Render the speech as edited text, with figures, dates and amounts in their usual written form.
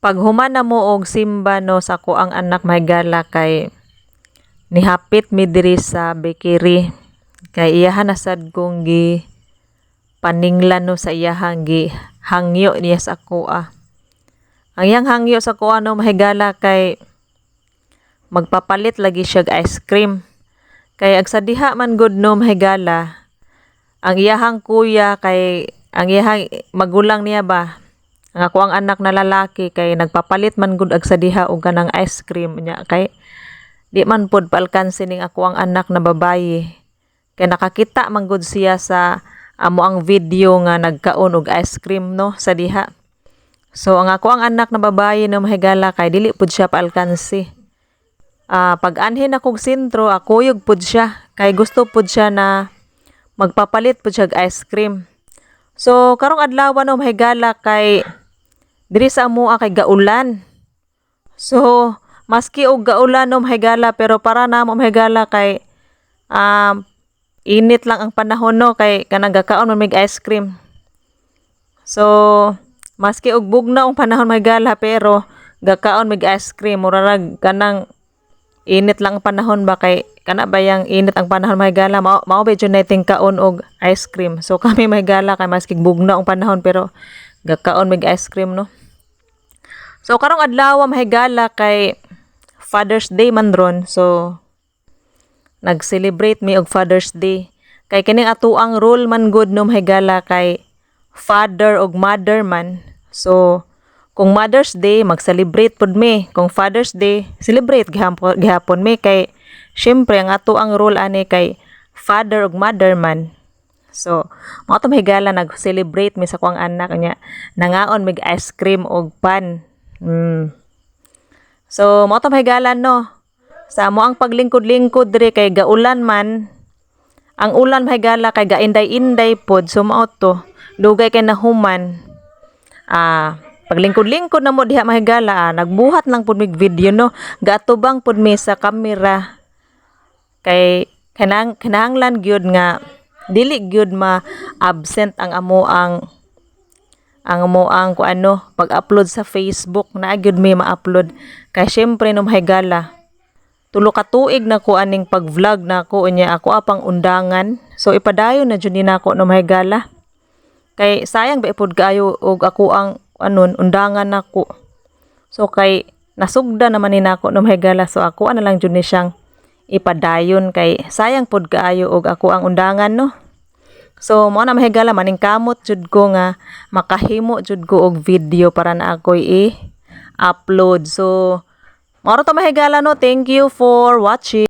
Pag human na mo og simba no sa ko ang anak mahigala kay nihapit mi diri sa bakery kay iyahan na sad kong gi paninglan no sa iyahang gi hangyo niya sa kuha. Ang iyang hangyo sa kuha no mahigala kay magpapalit lagi siya ice cream. Kay ag sa diha man good no mahigala ang iyahang kuya kay ang iyahang magulang niya ba ang ako ang anak na lalaki kay nagpapalit man gud ag sa diha og kanang ice cream nya kay di man pod paalkansi ning ako ang anak na babayi kay nakakita man gud siya sa amo ang video nga nagkaon og ice cream no sa diha. So ang ako ang anak na babayi no mahigala kay dili pod siya paalkansi. Pag anhin akong sentro akuyog pod siya kay gusto pod siya na magpapalit pod siya og ice cream. So karong adlaw no mahigala kay diri sa amoa kay gaulan. So maski og gaulan no mahigala pero para na mo mahigala kay init lang ang panahon no kay kanang gakaon man mig ice cream. So maski og bugnaw ang panahon mahigala pero gakaon mig ice cream murag kanang init lang ang panahon ba kay kana bayang init ang panahon mahigala mao ba jud nating kaon og ice cream. So kami mahigala kay maski bugnaw ang panahon pero gakaon mig ice cream no. So karong adlaw mahigala kay Father's Day man ron. So nag-celebrate mi og Father's Day. Kay kining atuang rule man good no mahigala kay father og mother man. So kung Mother's Day mag-celebrate pud mi, kung Father's Day celebrate gihapon mi kay syempre ang atuang rule ani kay father og mother man. So mao to mahigala nag-celebrate mi sa kuang anak nya nangaon mig ice cream og pan. So mao to mahigala no. Sa mo ang paglingkod-lingkod diri kay gaulan man. Ang ulan mahigala kay gainday-inday pod so mao to. Dugay kay nahuman. Paglingkod-lingkod na mo diha mahigala nagbuhat lang pod mig video no. Gatubang pod mi sa kamera. Kay kinahanglan gyud nga dili gyud ma-absent ang amo ang kuano pag-upload sa Facebook na gyud mi ma-upload kay syempre no mahigala tulo ka tuig na ko aning pag-vlog na ko unya ako apang undangan so ipadayon na jud ni nako no mahigala kay sayang ba ipod kaayo og ako ang undangan nako so kay nasugda naman ni nako no mahigala so ako ana lang jud ni siyang ipadayon kay sayang pod kaayo og ako ang undangan no. So mo na mahigala maning kamot jud ko nga makahimo jud ko og video para na ako'y i-upload. So mao to mahigala no. Thank you for watching.